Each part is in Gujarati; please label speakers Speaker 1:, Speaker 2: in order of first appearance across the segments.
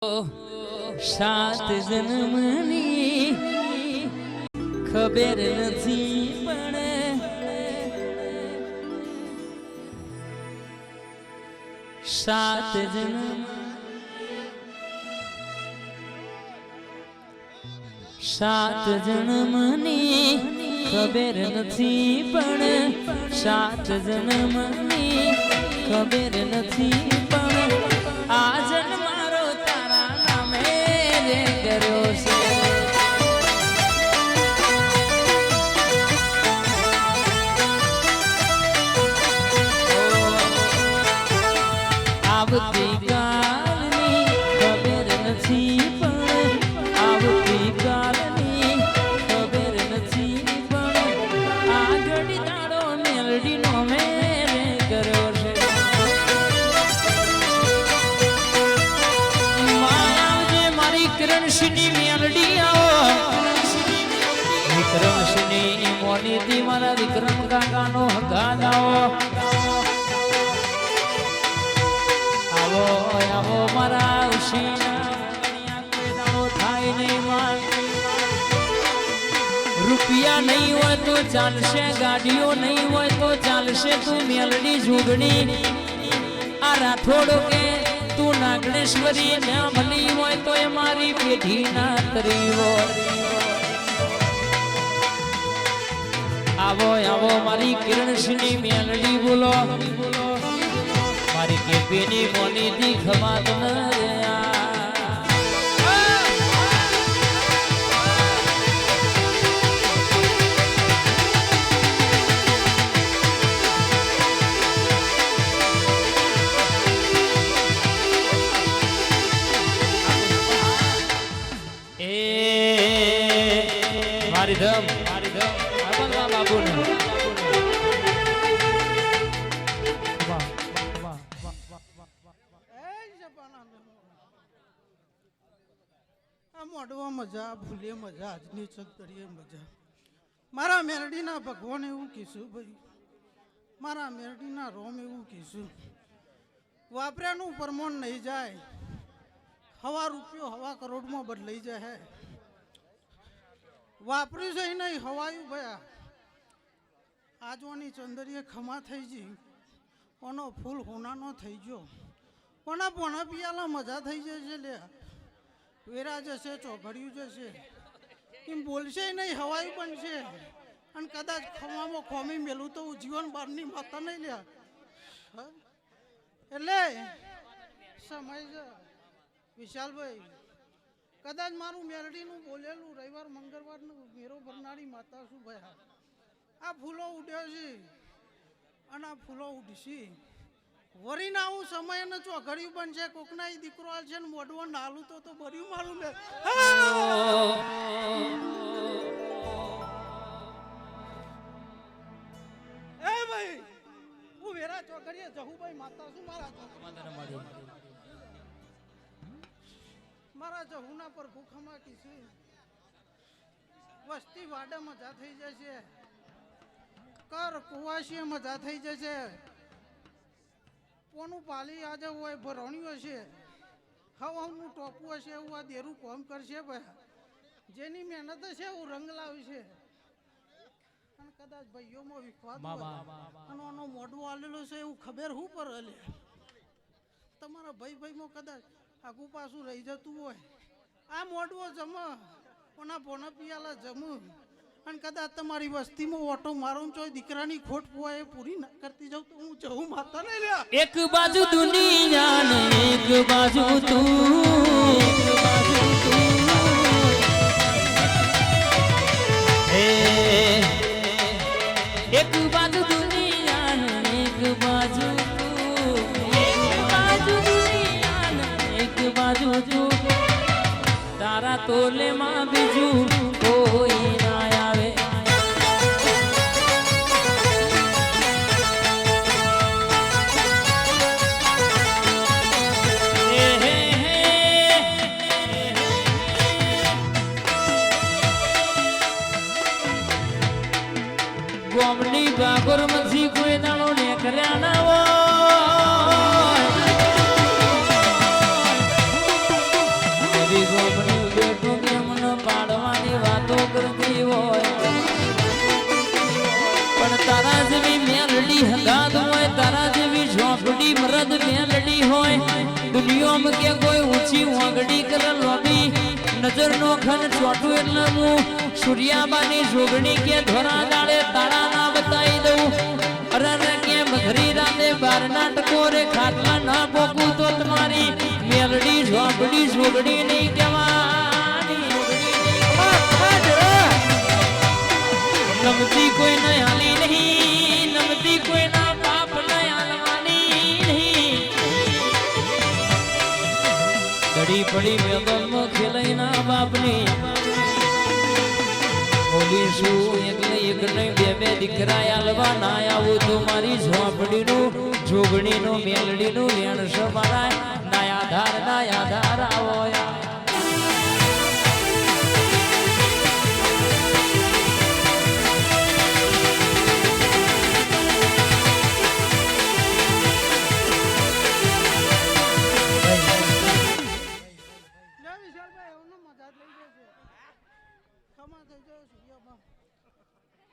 Speaker 1: सात जन्मनी खबर નથી પણ सात जन्म सात जन्मनी खबर નથી પણ सात जन्मनी खबर નથી પણ આ જન્મ આવતી કાલની ખબર નથી પણ આવતી કાલની ખબર નથી પણ આ ઘડી દાડો મેલડીનો મેરે કર્યો છે માયાવજે મારી કિરણસિંહની મેલડી આવો વિક્રમસિંહની મોનીથી મારા વિક્રમ કાકાનો હગાદ આવો આવો મારા થાય નહીં માન રૂપિયા નહીં હોય તો ચાલશે ગાડીઓ નહીં હોય તો ચાલશે તું મેલડી જોગણી આ રાઠોડો કે તું નાગણેશ્વરી ના ભલી હોય તો એ મારી પેઢી ના તરી હોય આવો આવો મારી કિરણસિંહની મેલડી બોલો મારી કેપીની મોનીથી ખમાત ન મારી ધમ બાબુ ને
Speaker 2: મોડવા મજા ભૂલે મજા આજની ચકરીએ મજા મારા મેરડીના ભગવાન એવું કીધું ભાઈ મારા મેરડીના રોમ એવું કીધું વાપર્યાનું પરમોણ નહીં જાય હવા રૂપિયો હવા કરોડમાં બદલાઈ જાય વાપર્યું છે નહીં હવાયું ભયા આજવાની ચંદરીએ ખમા થઈ ગઈ કોનો ફૂલ હોનાનો થઈ ગયો કોના પોણા પિયાલા મજા થઈ જશે લે વેરા જશે ચોઘડિયું જશે એમ બોલશે નહીં હવાયું પણ છે અને કદાચ ખવામાં ખોમી મેલું તો જીવન બહારની માતા નહીં લે એટલે સમય છે વિશાલભાઈ કદાચ મારું મેરડીનું બોલેલું રવિવાર મંગળવારનું મેરો ભરનારી માતા શું ભયા આ ફૂલો ઉડ્યો છે અને આ ફૂલો ઉડશે વરીને આવું સમય ને ચોઘડ્યું પણ છે કોકના દીકરો હાલ છે ને મોઢવો નાલું તો ભર્યું મારું ને એ ભાઈ હું વેરા ચોઘડીએ જહુભાઈ માતા શું મારા જહુના પર ભૂખમાં કીધું વસ્તી વાડે મજા થઈ જશે કર કુવાશી મજા થઈ જશે કોનું પાલી આજે હોય ભરણ્યું હશે હવાનું ટોપું હશે એવું આ દેરું કોમ કરશે ભાઈ જેની મહેનત હશે એવું રંગ લાવશે અને કદાચ ભાઈઓમાં વિખવાદ અને આનો મોઢું આલેલો છે એવું ખબર હું પર હલે તમારા ભાઈમાં કદાચ આગુ પાછું રહી જતું હોય આ મોઢવો જમો કોના પોના પિયાલા જમું અને કદાચ તમારી વસ્તીમાં ઓટો મારું છો દીકરાની ખોટ પોય એ પૂરી ના કરતી જાઉં તો હું જવું માતા નહીં લે
Speaker 1: એક બાજુ દુનિયા ને એક બાજુ તું એક બાજુ દુનિયા ને એક બાજુ તું એક બાજુ દુનિયા ને એક બાજુ તું તારા તોલે માં બીજું કોઈ ના આવે ગોમની ભાગોર માંથી કોઈ દાણો ને કર્યા ના હોય કે કોઈ ઊંચી વાંગડી કર લોબી નજર નો ખન ચોટું એટલે હું સૂર્યાબાની જોગણી કે ધોરા દાડે તાળા ના બતાવી દઉં અરે કે મધરી રાતે બાર નાટકો રે ખાટલા ના પોકું તો તમારી મેલડી ઝોપડી જોગણી નહીં કહેવાની નમતી કોઈ ન હાલી નહીં નમતી કોઈના પાપ ન હાલવાની નહીં ઘડી પડી મેદાનમાં ખેલાઈ ના બાપની બોલીશું એક નહીં બે દીકરા આલવા ના આવું તો મારી ઝોપડીનું જોગણીનું મેલડીનું વેણ સવારાય ના આધાર આવો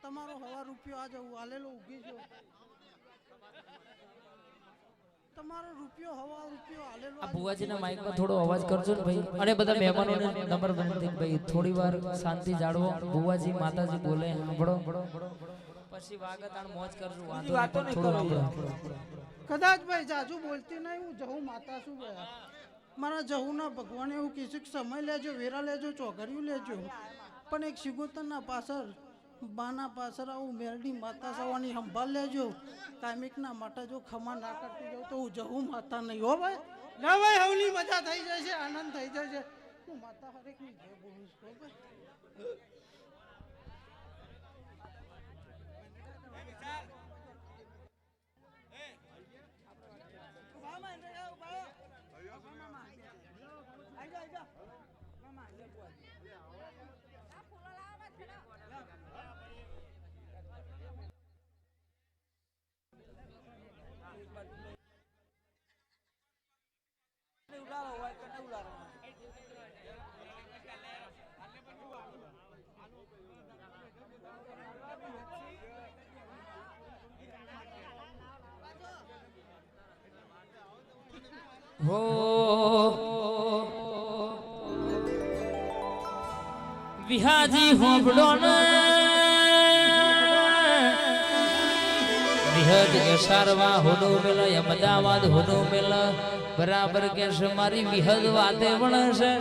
Speaker 2: તમારો હવા રૂપિયો આ જવું હાલેલો ઉગી ગયો તમારો રૂપિયો હવા રૂપિયો હાલેલો
Speaker 1: આ ભુવાજીના માઈકમાં થોડો અવાજ કરજો ને ભાઈ અને બધા મહેમાનોને નંબર વિનંતી ભાઈ થોડી વાર શાંતિ જાળવો ભુવાજી માતાજી બોલે સાંભળો પછી વાગતાણ મોજ કરજો વાતો નહીં કરો
Speaker 2: કદાચ ભાઈ જાજુ બોલતી નહીં હું જહુ માતા છું ભાઈ મારા જહુના ભગવાન એવું કીધું કે સમય લેજો વેરા લેજો ચોઘર્યું લેજો પણ એક શિગોતરના પાછળ બાના પાછળ આવું મેરડી માતા સવાની સંભાળ લેજો કામિકના માટે જો ખમા ના કરતી જાઉં તો હું જહું માતા નહીં હો ભાઈ ના ભાઈ હવની મજા થઈ જશે આનંદ થઈ જશે હું માતા હરેકની જય બોલું છું ભાઈ
Speaker 1: હો વિહાજી હોબડો ને વિહદ સારવા હોનો મેલ અમદાવાદ હોનો મેલ બરાબર કે છે મારી વિહદ વાતે વણશે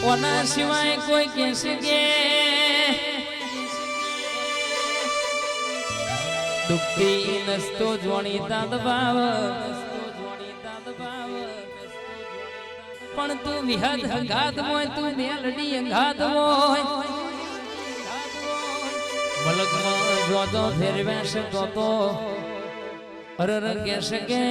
Speaker 1: ઓના સિવાય કોઈ કહેશે કે દુઃખી નસતો જોણીતા દબાવ પણ તું વિહદ હંગાત હોય તું મેલડી હંગાત હોય મલકમાં જોતો ફેરવેશ તો અરર કહેશે કે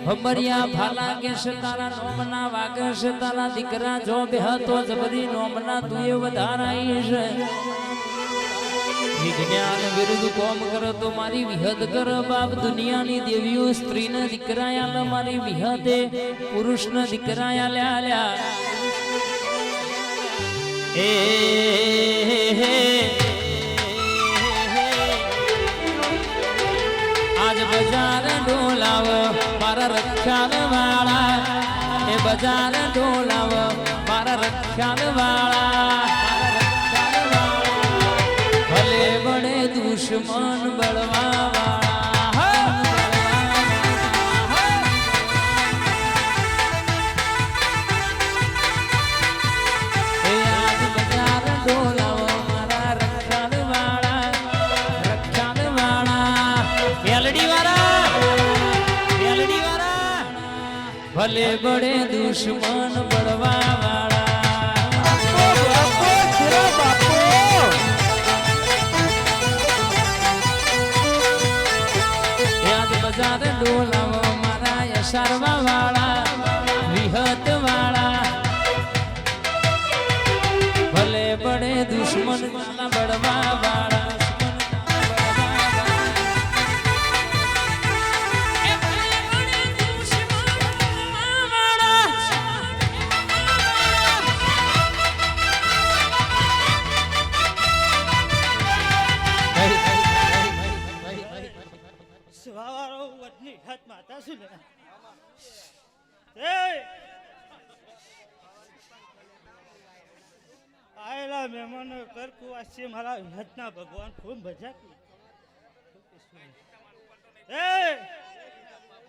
Speaker 1: હમરિયા ભાલા કહેશે તારા નોમના વાગશે તારા દીકરા જો બેહતો જબરી નોમના તું એ વધારાઈ છે વિજ્ઞાન વિરુદ્ધ કોમ કરો તો મારી વિહદ કર બાપ દુનિયાની દેવીઓ સ્ત્રીને દીકરા આલે મારી વિહદે પુરુષને દીકરા આલ્યા એ આજ બજાર ડોલાવ મારા રક્ષાન વાળા એ બજાર ડોલાવ મારા રક્ષાન વાળા ભલે બડે દુશ્મન બળવા વાળા એ આજ બજાર ડોલાવ મારા રક્ષાન વાળા મેલડી વાળા ભલે બડે દુશ્મન બળવા વાળા યાદ બજાર ડોલાવો મારા યશારવા વાળા વિહત વાળા ભલે બડે દુશ્મન બળવા વાળા
Speaker 3: સ્વાવાળો વડની હાથ માતા શું ને મારા મહેમાનો કર કુવાસી મારા વિહતના ભગવાન ખૂબ મજા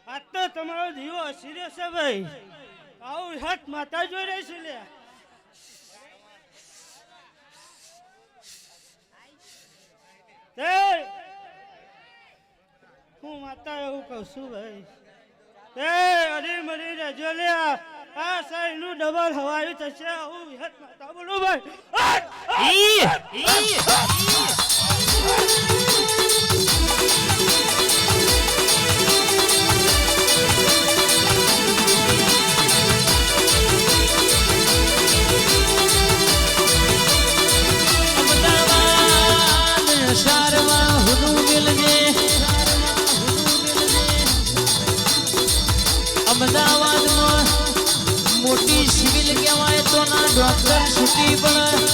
Speaker 3: આજ તો તમારો દીવો અસીર્યો છે ભાઈ આવું વિહત માતા જોઈ રહી છે લે હું માતા એવું કહું છું ભાઈ અરે મરી રહેજો લે આ સાઈ નું ડબલ હવાયું થશે આવું વિહત માતા બોલો ભાઈ
Speaker 1: અમદાવાદમાં મોટી સિવિલ કહેવાય તો ના ડોક્ટર છૂટી પણ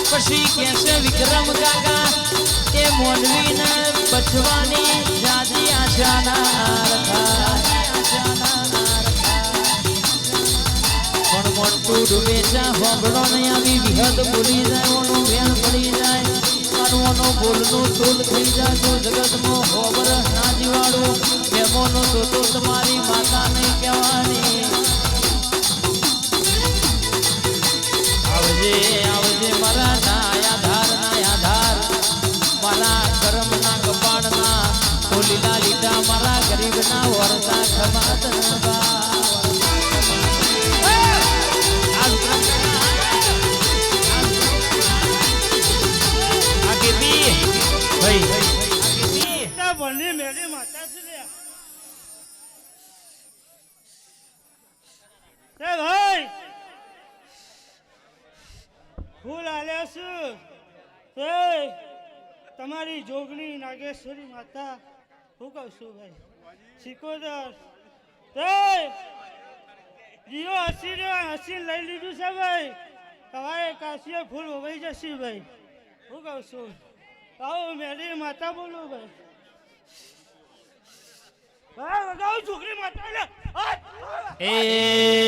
Speaker 1: પછી કેસે વિક્રમ કાકા એ મોનવીને બચવાની જાદી આશાના પણ મોટું ડુબેચા હોબળો નહીં આવી વિહદ બોલી જાય ઓનું વેણ પડી જાય કાનવાનો બોલનું તોલ થઈ જાય તો જગતમાં હોબર ના જીવાડો મેમોનો તો તમારી માતા નહીં કહેવાની આવજે આવજે મારા નાયાધાર મારા કર્મના કપાળના લીલા લીટા મારા ગરીબના વરસા ખમાત
Speaker 3: મેરી માતા છે ભાઈ ફૂલ આલ્યા છું તમારી જોગણી નાગેશ્વરી માતા હું કહું છું ભાઈ સિકોદર જીઓ હસી લઈ લીધું છે ભાઈ તમારે કાશીએ ફૂલ વવાઈ જશે ભાઈ હું કહું છું આવો મેરી માતા બોલું ભાઈ છોકરી માતા
Speaker 1: એ